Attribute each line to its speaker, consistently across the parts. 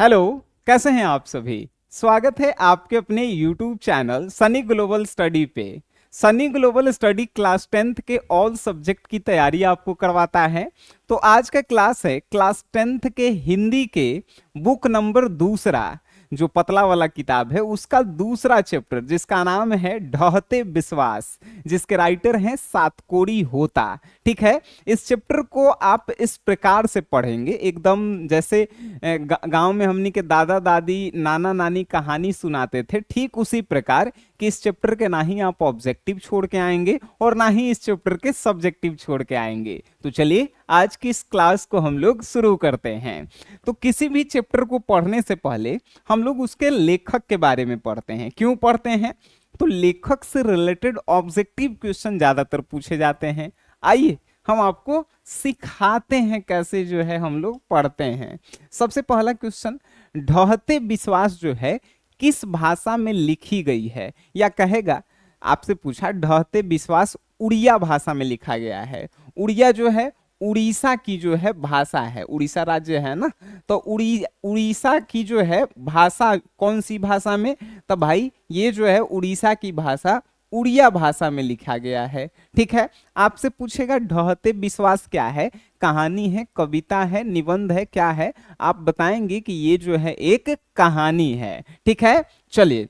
Speaker 1: Hello. कैसे हैं आप सभी। स्वागत है आपके अपने YouTube channel Sunny global study पे। Sunny global study class 10th के ऑल सब्जेक्ट की तैयारी आपको करवाता है। तो आज का क्लास है क्लास 10th के हिंदी के बुक नंबर दूसरा, जो पतला वाला किताब है उसका दूसरा चैप्टर, जिसका नाम है ढहते विश्वास, जिसके राइटर हैं सातकोड़ी होता। ठीक है। इस चैप्टर को आप इस प्रकार से पढ़ेंगे एकदम जैसे गांव में हमनी के दादा दादी नाना नानी कहानी सुनाते थे, ठीक उसी प्रकार कि इस चैप्टर के ना ही आप ऑब्जेक्टिव छोड़ के आएंगे और ना ही इस चैप्टर के सब्जेक्टिव छोड़ के आएंगे। तो चलिए आज की इस क्लास को हम लोग शुरू करते हैं। तो किसी भी चैप्टर को पढ़ने से पहले हम लोग उसके लेखक के बारे में पढ़ते हैं। क्यों पढ़ते हैं? तो लेखक से रिलेटेड ऑब्जेक्टिव क्वेश्चन ज्यादातर पूछे जाते हैं। आइए हम आपको सिखाते हैं कैसे जो है हम लोग पढ़ते हैं। सबसे पहला क्वेश्चन, ढहते विश्वास जो है किस भाषा में लिखी गई है? या कहेगा, आपसे पूछा ढहते विश्वास उड़िया भाषा में लिखा गया है। उड़िया जो है उड़ीसा की जो है भाषा है, उड़ीसा राज्य है ना, तो उड़ीसा की जो है भाषा कौन सी भाषा में? तो भाई ये जो है उड़ीसा की भाषा उड़िया भाषा में लिखा गया है। ठीक है। आपसे पूछेगा ढहते विश्वास क्या है, कहानी है, कविता है, निबंध है, क्या है? आप बताएंगे कि ये जो है एक कहानी है। ठीक है। चलिए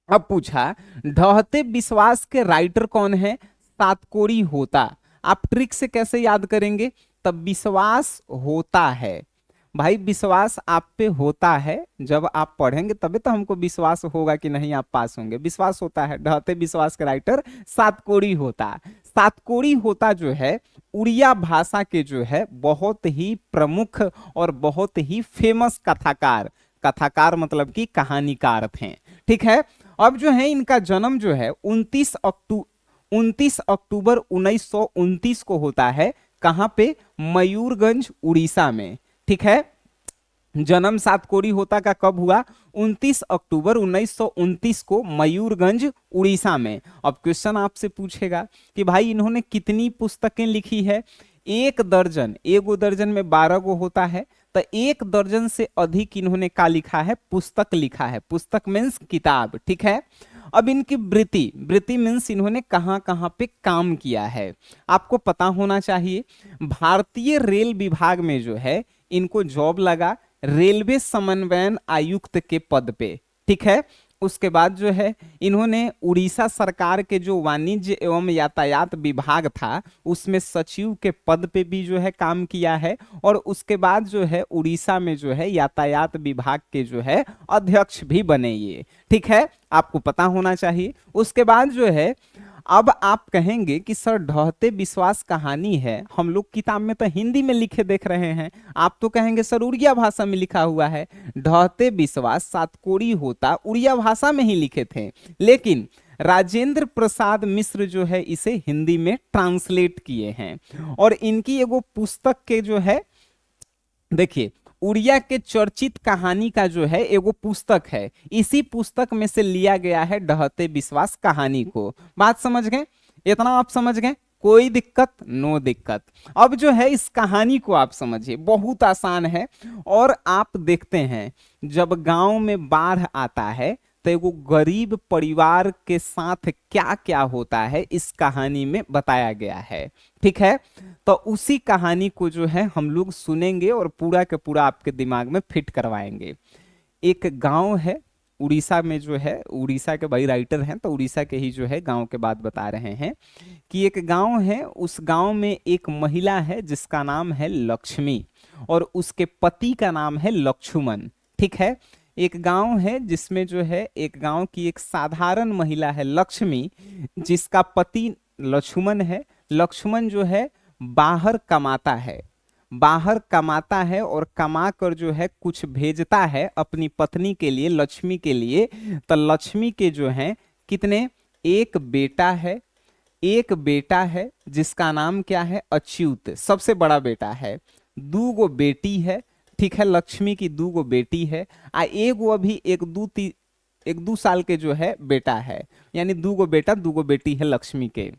Speaker 1: अब पूछा ढहते विश्वास के राइटर कौन है? सातकोड़ी होता। आप ट्रिक से कैसे याद करेंगे? तब विश्वास होता है, भाई विश्वास आप पे होता है, जब आप पढ़ेंगे तभी तो हमको विश्वास होगा कि नहीं आप पास होंगे। विश्वास होता है, ढहते विश्वास के राइटर सातकोड़ी होता। सातकोड़ी होता जो है उड़िया भाषा के जो है बहुत ही प्रमुख और बहुत ही फेमस कथाकार, कथाकार मतलब कि कहानीकार थे। ठीक है। अब जो है इनका जन्म जो है 29 अक्टूबर 1929 को होता है। कहां पे? मयूरगंज उड़ीसा में। ठीक है। जन्म सातकोड़ी होता का कब हुआ? 29 अक्टूबर 1929 को मयूरगंज उड़ीसा में। अब क्वेश्चन आपसे पूछेगा कि भाई इन्होंने कितनी पुस्तकें लिखी है? एक दर्जन। एगो दर्जन में 12 गो होता है, तो एक दर्जन से अधिक इन्होंने का लिखा है? पुस्तक लिखा है। पुस्तक मीन्स किताब। ठीक है। अब इनकी वृत्ति, वृत्ति मीन्स इन्होंने कहां कहां पे काम किया है आपको पता होना चाहिए। भारतीय रेल विभाग में जो है इनको जॉब लगा रेलवे समन्वयन आयुक्त के पद पे। ठीक है। उसके बाद जो है इन्होंने उड़ीसा सरकार के जो वाणिज्य एवं यातायात विभाग था उसमें सचिव के पद पे भी जो है काम किया है। और उसके बाद जो है उड़ीसा में जो है यातायात विभाग के जो है अध्यक्ष भी बने ये। ठीक है। आपको पता होना चाहिए। उसके बाद जो है अब आप कहेंगे कि सर ढहते विश्वास कहानी है, हम लोग किताब में तो हिंदी में लिखे देख रहे हैं। आप तो कहेंगे सर उड़िया भाषा में लिखा हुआ है। ढहते विश्वास सातकोड़ी होता उड़िया भाषा में ही लिखे थे, लेकिन राजेंद्र प्रसाद मिश्र जो है इसे हिंदी में ट्रांसलेट किए हैं। और इनकी एगो पुस्तक के जो है, देखिए उड़िया के चर्चित कहानी का जो है एगो पुस्तक है, इसी पुस्तक में से लिया गया है ढहते विश्वास कहानी को। बात समझ गए? इतना आप समझ गए? कोई दिक्कत? नो दिक्कत। अब जो है इस कहानी को आप समझिए, बहुत आसान है। और आप देखते हैं जब गांव में बाढ़ आता है तो एगो गरीब परिवार के साथ क्या क्या होता है इस कहानी में बताया गया है। ठीक है। तो उसी कहानी को जो है हम लोग सुनेंगे और पूरा के पूरा आपके दिमाग में फिट करवाएंगे। एक गांव है उड़ीसा में जो है, उड़ीसा के भाई राइटर हैं तो उड़ीसा के ही जो है गांव के बात बता रहे हैं कि एक गांव है, उस गांव में एक महिला है जिसका नाम है लक्ष्मी और उसके पति का नाम है लक्ष्मण। ठीक है। एक गांव है जिसमें जो है एक गांव की एक साधारण महिला है लक्ष्मी, जिसका पति लक्ष्मण है। लक्ष्मण जो है बाहर कमाता है, बाहर कमाता है और कमा कर जो है कुछ भेजता है अपनी पत्नी के लिए, लक्ष्मी के लिए। तो लक्ष्मी के जो है कितने? एक बेटा है, एक बेटा है जिसका नाम क्या है? अच्युत, सबसे बड़ा बेटा है। दू गो बेटी है। ठीक है। लक्ष्मी की दू गो बेटी है। एगो अभी एक दू साल के जो है बेटा है, यानी दू गो बेटा दू गो बेटी है लक्ष्मी के।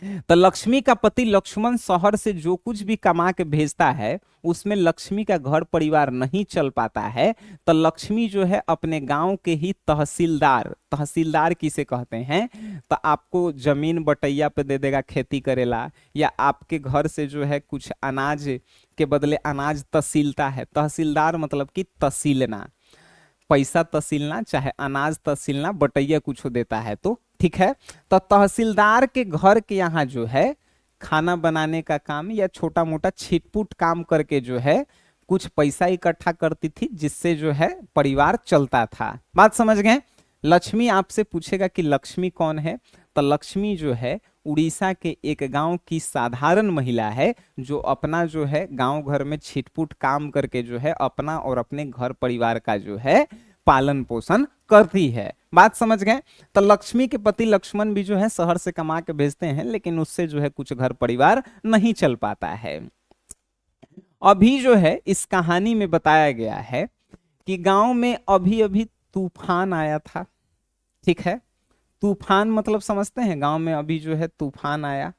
Speaker 1: तो लक्ष्मी का पति लक्ष्मण शहर से जो कुछ भी कमा के भेजता है उसमें लक्ष्मी का घर परिवार नहीं चल पाता है, तो लक्ष्मी जो है अपने गांव के ही तहसीलदार, तहसीलदार किसे कहते हैं, तो आपको जमीन बटैया पे दे देगा खेती करेला, या आपके घर से जो है कुछ अनाज के बदले अनाज तहसीलता है। तहसीलदार मतलब कि तहसीलना, पैसा तहसीलना चाहे अनाज तहसीलना, बटैया कुछ देता है तो ठीक है। तो तहसीलदार के घर के यहाँ जो है खाना बनाने का काम या छोटा मोटा छिटपुट काम करके जो है कुछ पैसा इकट्ठा करती थी, जिससे जो है परिवार चलता था। बात समझ गए। लक्ष्मी आपसे पूछेगा कि लक्ष्मी कौन है, तो लक्ष्मी जो है उड़ीसा के एक गांव की साधारण महिला है जो अपना जो है गांव घर में छिटपुट काम करके जो है अपना और अपने घर परिवार का जो है पालन पोषण करती है। बात समझ गए। तो लक्ष्मी के पति लक्ष्मण भी जो है शहर से कमा के भेजते हैं, लेकिन उससे जो है कुछ घर परिवार नहीं चल पाता है। अभी जो है इस कहानी में बताया गया है कि गांव में अभी अभी तूफान आया था, ठीक है। तूफान मतलब समझते हैं, गांव में अभी जो है तूफान आया,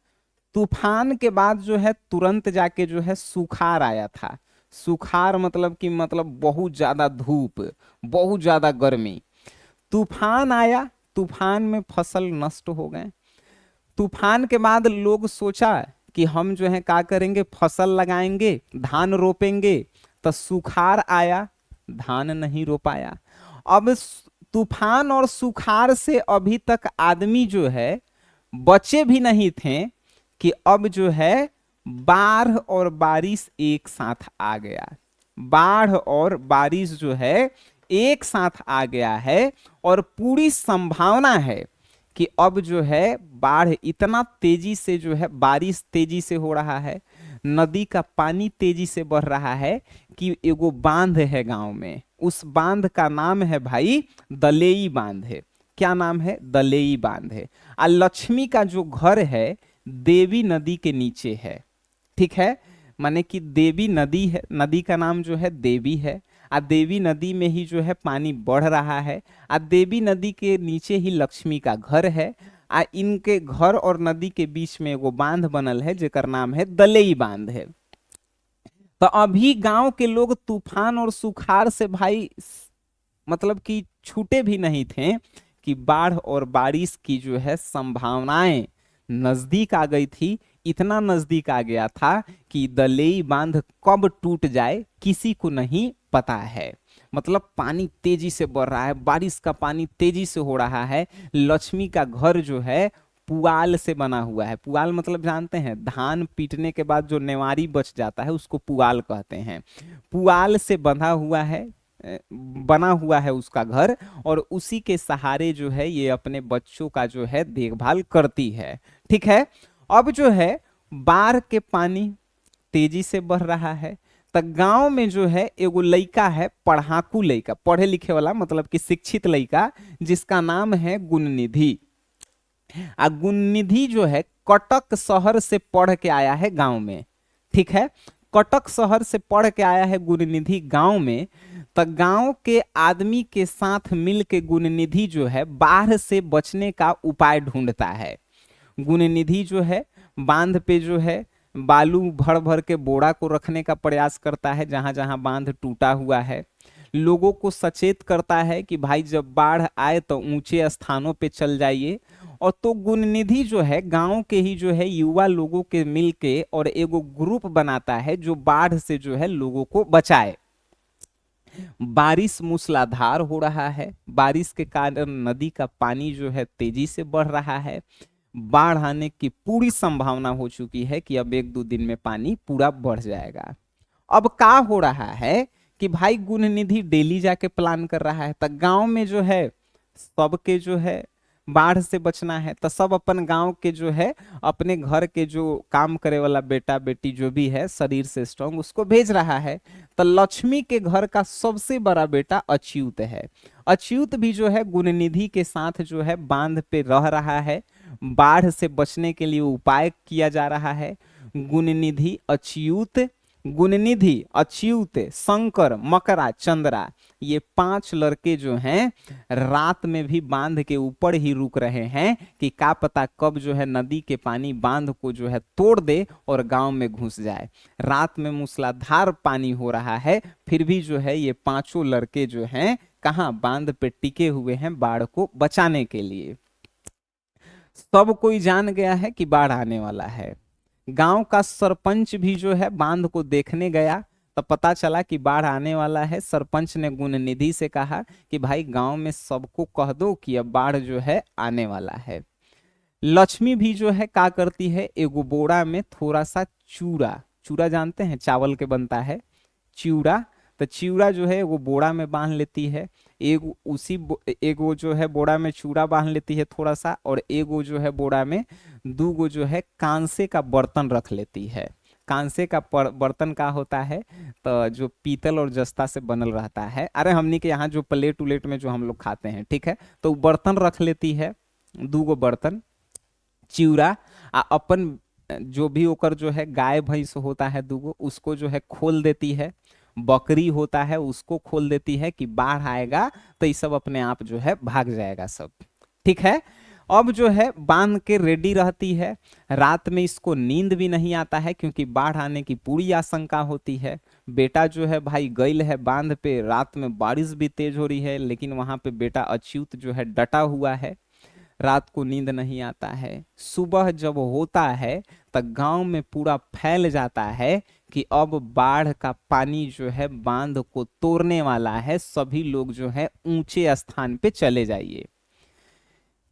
Speaker 1: तूफान के बाद जो है तुरंत जाके जो है सुखार आया था। सुखार मतलब कि मतलब बहुत ज्यादा धूप, बहुत ज्यादा गर्मी। तूफान आया, तूफान में फसल नष्ट हो गए। तूफान के बाद लोग सोचा कि हम जो है क्या करेंगे, फसल लगाएंगे, धान रोपेंगे। तो सुखार आया, धान नहीं रोपाया। अब तूफान और सुखार से अभी तक आदमी जो है बचे भी नहीं थे कि अब जो है बाढ़ और बारिश एक साथ आ गया। बाढ़ और बारिश जो है एक साथ आ गया है और पूरी संभावना है कि अब जो है बाढ़ इतना तेजी से जो है, बारिश तेजी से हो रहा है, नदी का पानी तेजी से बढ़ रहा है कि एगो बांध है गांव में, उस बांध का नाम है भाई दलेई बांध है। क्या नाम है? दलेई बांध है। और लक्ष्मी का जो घर है देवी नदी के नीचे है, ठीक है। माने कि देवी नदी है, नदी का नाम जो है देवी है, आ देवी नदी में ही जो है पानी बढ़ रहा है, आ देवी नदी के नीचे ही लक्ष्मी का घर है। आ इनके घर और नदी के बीच में एगो बांध बनल है जेकर नाम है दलेई बांध है। तो अभी गांव के लोग तूफान और सुखार से भाई मतलब कि छूटे भी नहीं थे कि बाढ़ और बारिश की जो है संभावनाएं नजदीक आ गई थी। इतना नजदीक आ गया था कि दलेई बांध कब टूट जाए किसी को नहीं पता है। मतलब पानी तेजी से बढ़ रहा है, बारिश का पानी तेजी से हो रहा है। लक्ष्मी का घर जो है पुआल से बना हुआ है। पुआल मतलब जानते हैं, धान पीटने के बाद जो नेवारी बच जाता है उसको पुआल कहते हैं। पुआल से बंधा हुआ है, बना हुआ है उसका घर, और उसी के सहारे जो है ये अपने बच्चों का जो है देखभाल करती है, ठीक है। अब जो है बाढ़ के पानी तेजी से बढ़ रहा है, तो गांव में जो है एगो लड़का है, पढ़ाकू लड़का, पढ़े लिखे वाला मतलब कि शिक्षित लड़का, जिसका नाम है गुणनिधि। आ गुणनिधि जो है कटक शहर से पढ़ के आया है गांव में, ठीक है। कटक शहर से पढ़ के आया है गुणनिधि गांव में। तो गांव के आदमी के साथ मिल के गुणनिधि जो है बाढ़ से बचने का उपाय ढूंढता है। गुणनिधि जो है बांध पे जो है बालू भर भर के बोरा को रखने का प्रयास करता है जहां जहां बांध टूटा हुआ है। लोगों को सचेत करता है कि भाई जब बाढ़ आए तो ऊंचे स्थानों पे चल जाइए। और तो गुणनिधि जो है गांव के ही जो है युवा लोगों के मिलके और एगो ग्रुप बनाता है जो बाढ़ से जो है लोगों को बचाए। बारिश मूसलाधार हो रहा है, बारिश के कारण नदी का पानी जो है तेजी से बढ़ रहा है। बाढ़ आने की पूरी संभावना हो चुकी है कि अब एक दो दिन में पानी पूरा बढ़ जाएगा। अब क्या हो रहा है कि भाई गुणनिधि डेली जाके प्लान कर रहा है। तो गांव में जो है सबके जो है बाढ़ से बचना है, तो सब अपन गांव के जो है अपने घर के जो काम करे वाला बेटा बेटी जो भी है शरीर से स्ट्रांग उसको भेज रहा है। तो लक्ष्मी के घर का सबसे बड़ा बेटा अच्युत है। अच्युत भी जो है गुणनिधि के साथ जो है बांध पे रह रहा है। बाढ़ से बचने के लिए उपाय किया जा रहा है। गुणनिधि अच्युत, शंकर, मकरा, चंद्रा, ये 5 लड़के जो हैं रात में भी बांध के ऊपर ही रुक रहे हैं कि क्या पता कब जो है नदी के पानी बांध को जो है तोड़ दे और गांव में घुस जाए। रात में मूसलाधार पानी हो रहा है, फिर भी जो है ये पांचों लड़के जो हैं कहाँ बांध पे टिके हुए हैं बाढ़ को बचाने के लिए। सब कोई जान गया है कि बाढ़ आने वाला है। गांव का सरपंच भी जो है बांध को देखने गया, तब पता चला कि बाढ़ आने वाला है। सरपंच ने गुणनिधि से कहा कि भाई गांव में सबको कह दो कि अब बाढ़ जो है आने वाला है। लक्ष्मी भी जो है क्या करती है, एगो बोरा में थोड़ा सा चूड़ा, चूड़ा जानते हैं चावल के बनता है चिवड़ा, तो चिवड़ा जो है वो बोरा में बांध लेती है। एगो जो है बोरा में चूड़ा बांध लेती है थोड़ा सा, और एगो जो है बोरा में दूगो जो है कांसे का बर्तन रख लेती है। कांसे का बर्तन का होता है तो जो पीतल और जस्ता से बनल रहता है, अरे हमनी के यहाँ जो प्लेट उलेट में जो हम लोग खाते हैं, ठीक है, तो बर्तन रख लेती है, दूगो बर्तन चिवड़ा। अपन जो भी ओकर जो है गाय भैंस होता है दूगो, उसको जो है खोल देती है। बकरी होता है उसको खोल देती है कि बाढ़ आएगा तो ये सब अपने आप जो है भाग जाएगा सब, ठीक है। अब जो है बांध के रेडी रहती है। रात में इसको नींद भी नहीं आता है क्योंकि बाढ़ आने की पूरी आशंका होती है। बेटा जो है भाई गइल है बांध पे, रात में बारिश भी तेज हो रही है, लेकिन वहां पे बेटा अच्युत जो है डटा हुआ है। रात को नींद नहीं आता है। सुबह जब होता है तब गांव में पूरा फैल जाता है कि अब बाढ़ का पानी जो है बांध को तोड़ने वाला है, सभी लोग जो है ऊंचे स्थान पे चले जाइए।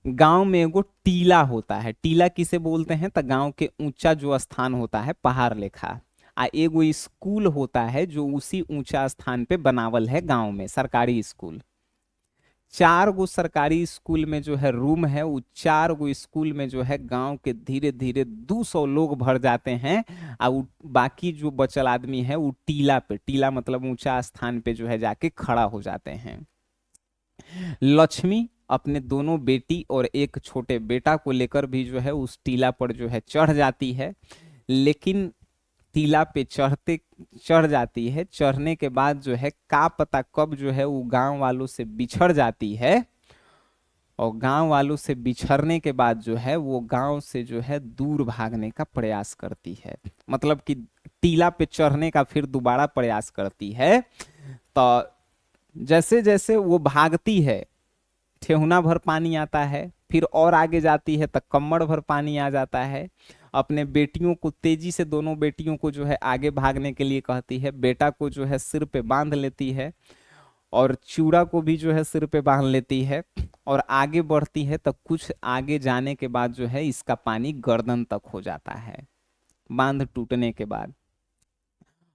Speaker 1: गांव में एगो टीला होता है, टीला किसे बोलते हैं तो गांव के ऊंचा जो स्थान होता है पहाड़ लेखा। एगो स्कूल होता है जो उसी ऊंचा स्थान पे बनावल है गांव में, सरकारी स्कूल। 4 गो सरकारी स्कूल में जो है रूम है, वो 4 गो स्कूल में जो है गांव के धीरे धीरे 200 लोग भर जाते हैं। और बाकी जो बचल आदमी है वो टीला पे, टीला मतलब ऊंचा स्थान पे जो है जाके खड़ा हो जाते हैं। लक्ष्मी अपने दोनों बेटी और एक छोटे बेटा को लेकर भी जो है उस टीला पर जो है चढ़ जाती है। लेकिन टीला पे चढ़ जाती है, चढ़ने के बाद जो है का पता कब जो है वो गांव वालों से बिछड़ जाती है। और गांव वालों से बिछड़ने के बाद जो है वो गांव से जो है दूर भागने का प्रयास करती है, मतलब कि टीला पे चढ़ने का फिर दोबारा प्रयास करती है। तो जैसे जैसे वो भागती है ठेहुना भर पानी आता है, फिर और आगे जाती है तो कमर भर पानी आ जाता है। अपने बेटियों को तेजी से, दोनों बेटियों को जो है आगे भागने के लिए कहती है। बेटा को जो है सिर पे बांध लेती है और चूड़ा को भी जो है सिर पे बांध लेती है और आगे बढ़ती है। तो कुछ आगे जाने के बाद जो है इसका पानी गर्दन तक हो जाता है बांध टूटने के बाद।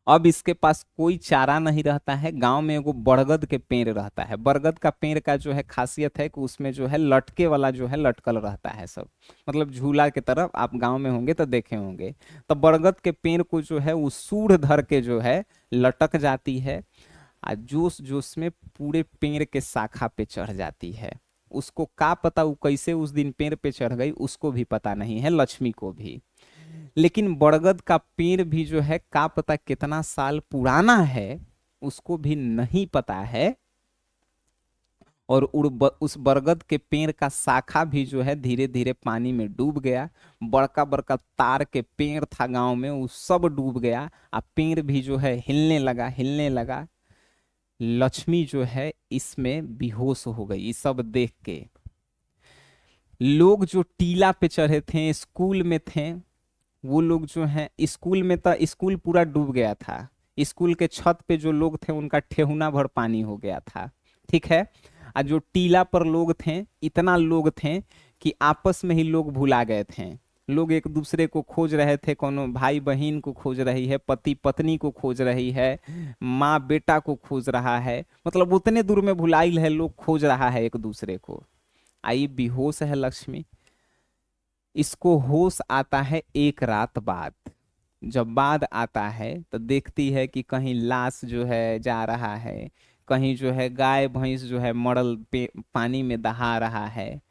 Speaker 1: अब इसके पास कोई चारा नहीं रहता है। गांव में एगो बरगद के पेड़ रहता है। बरगद का पेड़ का जो है खासियत है कि उसमें जो है लटके वाला जो है लटकल रहता है सब, मतलब झूला के तरफ आप गांव में होंगे तो देखे होंगे। तो बरगद के पेड़ को जो है वो सूढ़ धर के जो है लटक जाती है, और जोश जोश में पूरे पेड़ के शाखा पे चढ़ जाती है। उसको का पता वो कैसे उस दिन पेड़ पे चढ़ गई, उसको भी पता नहीं है, लक्ष्मी को भी। लेकिन बरगद का पेड़ भी जो है का पता कितना साल पुराना है, उसको भी नहीं पता है। और उस बरगद के पेड़ का शाखा भी जो है धीरे धीरे पानी में डूब गया। बड़का बड़का तार के पेड़ था गांव में, वो सब डूब गया। आ पेड़ भी जो है हिलने लगा, हिलने लगा। लक्ष्मी जो है इसमें बेहोश हो गई। ये सब देख के लोग जो टीला पे चढ़े थे, स्कूल में थे, वो लोग जो हैं स्कूल में, तो स्कूल पूरा डूब गया था। स्कूल के छत पे जो लोग थे उनका ठेहुना भर पानी हो गया था, ठीक है। और जो टीला पर लोग थे, इतना लोग थे कि आपस में ही लोग भुला गए थे। लोग एक दूसरे को खोज रहे थे, कोनो भाई बहन को खोज रही है, पति पत्नी को खोज रही है, माँ बेटा को खोज रहा है, मतलब उतने दूर में भुलाइल है, लोग खोज रहा है एक दूसरे को। आई बेहोश है लक्ष्मी। इसको होश आता है एक रात बाद। जब बाद आता है तो देखती है कि कहीं लाश जो है जा रहा है, कहीं जो है गाय भैंस जो है मरल पे पानी में दहा रहा है।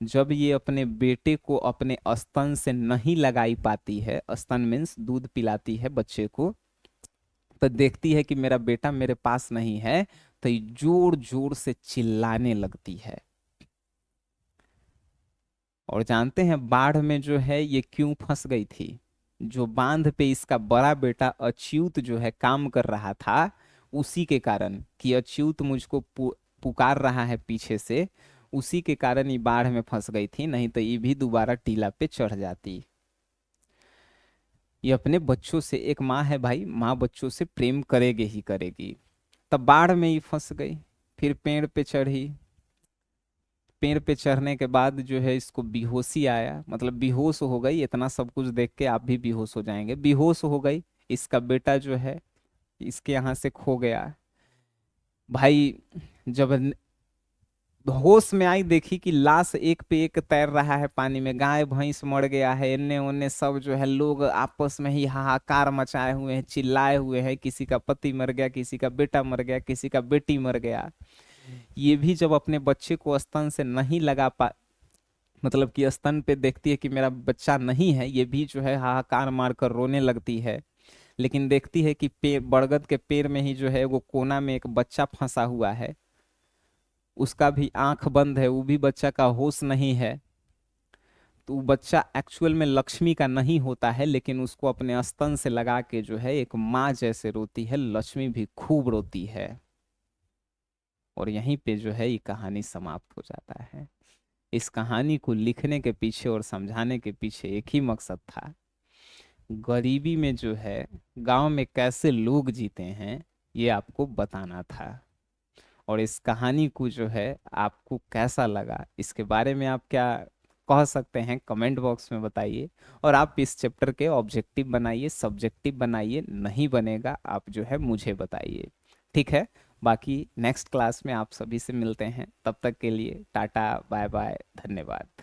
Speaker 1: जब ये अपने बेटे को अपने स्तन से नहीं लगाई पाती है, स्तन मीन्स दूध पिलाती है बच्चे को, तो देखती है कि मेरा बेटा मेरे पास नहीं है। तो ये जोर जोर से चिल्लाने लगती है। और जानते हैं बाढ़ में जो है ये क्यों फंस गई थी? जो बांध पे इसका बड़ा बेटा अच्युत जो है काम कर रहा था, उसी के कारण, कि अच्युत मुझको पुकार रहा है पीछे से, उसी के कारण ये बाढ़ में फंस गई थी, नहीं तो ये भी दोबारा टीला पे चढ़ जाती। ये अपने बच्चों से, एक माँ है भाई, माँ बच्चों से प्रेम करेगी ही करेगी। तब बाढ़ में ही फंस गई, फिर पेड़ पे चढ़ी। पेड़ पे चढ़ने के बाद जो है इसको बेहोशी आया, मतलब बेहोश हो गई। इतना सब कुछ देख के आप भी बेहोश हो जाएंगे। बेहोश हो गई, इसका बेटा जो है इसके यहाँ से खो गया भाई। जब होश में आई, देखी कि लाश एक पे एक तैर रहा है पानी में, गाय भैंस मर गया है, इन्ने उन्ने सब जो है लोग आपस में ही हाहाकार मचाए हुए हैं, चिल्लाए हुए हैं। किसी का पति मर गया, किसी का बेटा मर गया, किसी का बेटी मर गया। ये भी जब अपने बच्चे को स्तन से नहीं लगा पा, मतलब कि स्तन पे देखती है कि मेरा बच्चा नहीं है, ये भी जो है हाहाकार मारकर रोने लगती है। लेकिन देखती है कि पेड़, बरगद के पेड़ में ही जो है वो कोना में एक बच्चा फंसा हुआ है, उसका भी आंख बंद है, वो भी बच्चा का होश नहीं है। तो वो बच्चा एक्चुअल में लक्ष्मी का नहीं होता है, लेकिन उसको अपने स्तन से लगा के जो है एक माँ जैसे रोती है। लक्ष्मी भी खूब रोती है। और यहीं पे जो है ये कहानी समाप्त हो जाता है। इस कहानी को लिखने के पीछे और समझाने के पीछे एक ही मकसद था, गरीबी में जो है गांव में कैसे लोग जीते हैं, ये आपको बताना था। और इस कहानी को जो है आपको कैसा लगा, इसके बारे में आप क्या कह सकते हैं, कमेंट बॉक्स में बताइए। और आप इस चैप्टर के ऑब्जेक्टिव बनाइए, सब्जेक्टिव बनाइए, नहीं बनेगा आप जो है मुझे बताइए। ठीक है, बाकी नेक्स्ट क्लास में आप सभी से मिलते हैं। तब तक के लिए टाटा बाय बाय, धन्यवाद।